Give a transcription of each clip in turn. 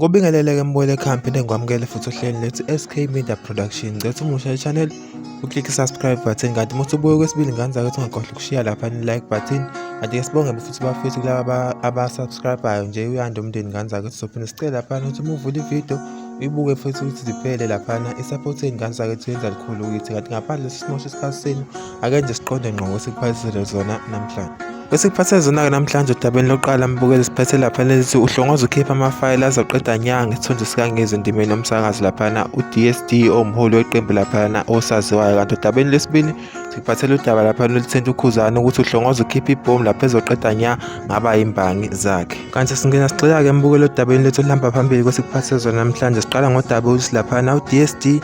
Ngobingelele mbole campaign engwamukele futhi ohlelweni lethu SK Media Production. Ngicela umusha channel uklik subscribe button kanti uma ubuye kwesibili nganza ukuthi ungakhohlwa ukushiya lapha like button. Kanti sibonge futhi bafethu kulabo abasubscribe nje uyanda umndeni nganza ukuthi sophina sicela lapha ukuthi uma uvula ivideo uyibuke futhi ukuthi ziphele lapha isupporteni nganza ukuthi yenza likhulu ukuthi kanti ngaphandle sesimosha isikhathi senu akenje siqonde ngqo wesikuphathisele zona namhlanje. Wesikuphathisele zona namhlanje udabeni loqala mbukeli siphethe lapha lethi uhlongoza ukhipha amafayili azoqeda nyanga isithonje sikangizwe endimeni nomsakazi lapha uDSD omholi weqembu lapha osaziwayo. Kanti udabeni lesibili sikuphathele udaba lapha lolithinta ukhuzani ukuthi uhlongoza ukhipha ibhomu lapha ezoqeda nya ngaba yimbangi zakhe. Kanti singena sixela ke mbukeli udabeni lethu lihamba phambili kwesikuphathele zona namhlanje. Siqala ngodaba ukuthi lapha uDSD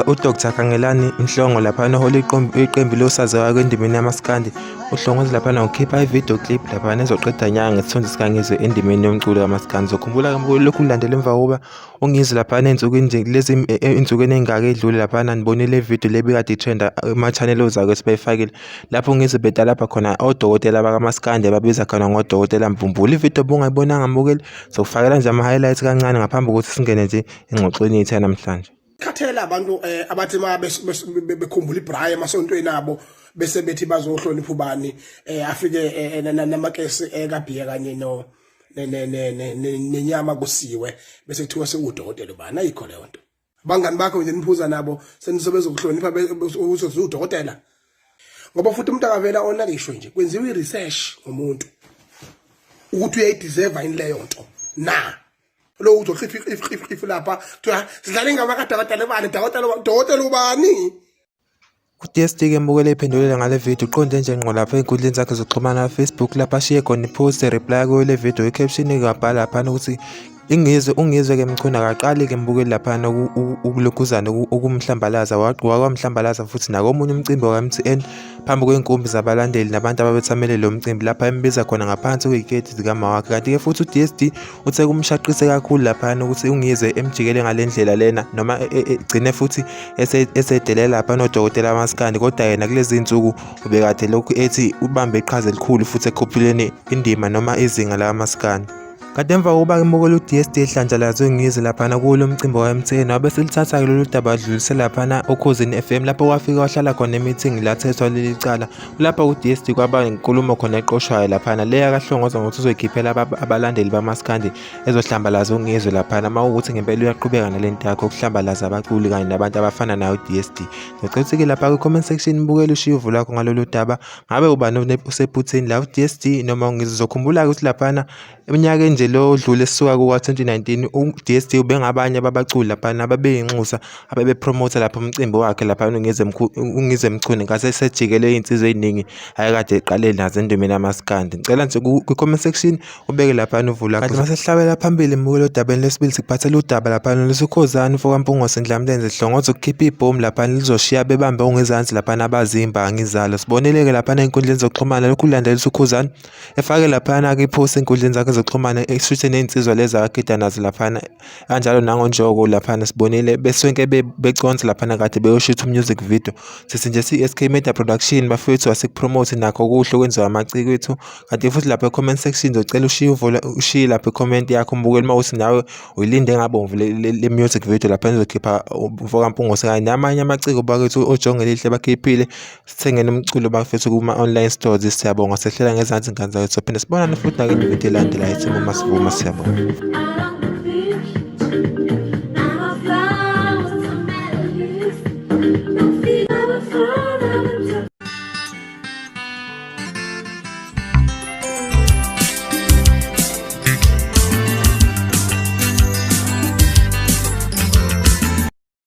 uDr Kangelani inhlongo lapha oholi iqembu losaziwayo endimeni yaMaskandi uhlongoza lapha ukhipha video clip lapha ezoqeda nyanga isithonje sikangizwe endimeni yomculo kaMaskandi. Zokhumbula ke mbukeli lokhu kulandela emva kuba ungizwe lapha ensukwini nje lezi insukwini engaka edlule lapha nibonile video lebikade trend ama channel ozake sibeyifakile lapho ungizwe beta lapha khona odokotela baka Maskandi ababiza khona ngodokotela Mbumbulu. Ivideo bungayibonanga mbukeli sokufakela nje ama highlights kancane ngaphambi kokuthi singene nje engxoxweni yethu namhlanje. Khathela abantu abathi bekhumbula ibrayi emasontweni abo bese bethi bazohlonipha ubani afike namakesi ekabhiya kanye no nenyama kusiwe bese kuthiwa sekudokotela ubani ayikho leyo nto. Abangani bakho nje niphuza nabo senisebenza ukuhlonipha ukuthi udokotela ngoba futhi umuntu akavela onakishwe nje kwenziwa iresearch ngomuntu ukuthi uyayideserve ini leyo nto na lo uzokhipha lapha kuthiwa sidlale ngamakadokotela bani dokotela ubani. uDSD ke mbukele iphendulela ngale video uqonde nje ngqo lapha enkundleni zakhe zokuxhumana Facebook lapha ashiye khona ipost reply kule video i-caption ikabhala lapha ukuthi ungizwe ke mchuna akaqali ke mbukeli lapha ukulokhuzana ukumhlambalaza wakwamhlambalaza futhi nakomunye umcimbi waMTN phambi kwenkumbi zabalandeli nabantu ababethamele lo mcimbi lapha embiza khona ngaphansi kweziketi zikama wakhe. Kanti ke futhi uDSD uthe kumshaqise kakhulu lapha ukuthi ungizwe emjikele ngalendlela lena noma egcine futhi esedelela lapha nodokotela Maskandi kodwa yena kulezi insuku ubekade lokhu ethi ubambe iqhaza elikhulu futhi ekhophuleni indima noma izinga la Maskandi. Kanti emva kokuba mbukeli uDSD ehlanjazwe ungizwe lapha kulo mcimbi waMTN wabe selithatha lolu daba adlulisela lapha Ukhuzani FM lapho wafika wahlala khona emeeting la thethwa leli cala lapha uDSD kwaba inkulumo khona eqoshwayo lapha leya kahlongoza ngokuthi uzokhiphela abalandeli baMaskandi ezohlambalaza ungizwe lapha mawukuthi ngempela uyaqhubeka nalento yakhe okuhlambalaza abaculi kanye nabantu abafana nayo uDSD. Ngicela lapha ku comment section mbukeli ushiya uvu lakho ngalolu daba ngabe ubani usephutheni la uDSD noma ungizwe. Uzokhumbula ukuthi lapha eminyaka nje lo odlule sisuka ku 2019 uDSD ubengabanye ababaculi lapha ababeyinxusa ababepromote lapha umcimbi wakhe lapha ungizwe mchune ngase sejikele insizwe eziningi ayekade eqale nazo endimeni yaMaskandi. Ngicela nje ku comment section ubeke lapha uvula kanti masehlabela phambili mbukelo dabeni lesibili sikuphathela udaba lapha lesukhozana ufokampungose Ndlamlenze sihlongoza ukukhipha ibhomu lapha lizoshiya bebambe ongezansi lapha abazimbangi zalo. Siboneleke lapha enkundleni zokuxhumana lokhu kulandela uKhuzani efake lapha ke ipost enkundleni zakhe zokuxhumana eshuthi nensizwa lezi akagida nazo lapha kanjalo nangonjoko lapha sibonile besonke beconsa lapha kade beyoshutha music video. Sithi nje SK Media Production bafethu wasikupromote nakho kuhle kwenziwa amaciko ethu. Kanti futhi lapha e-comment section ngicela ushiye lapha i-comment yakho mbukeli mawuthi nawe uyilinde ngabomvu le music video lapha nizokhipha ufokampungose kanye namanye amaciko bakwethu ojonge lihle bakhiphile sithengene umculo bafethu kuma online stores. Siyabonga sehlela ngezansi nganza kwethu phinde sibonane futhi na ke video elandelayo ethimo masivuma. Siyabonga.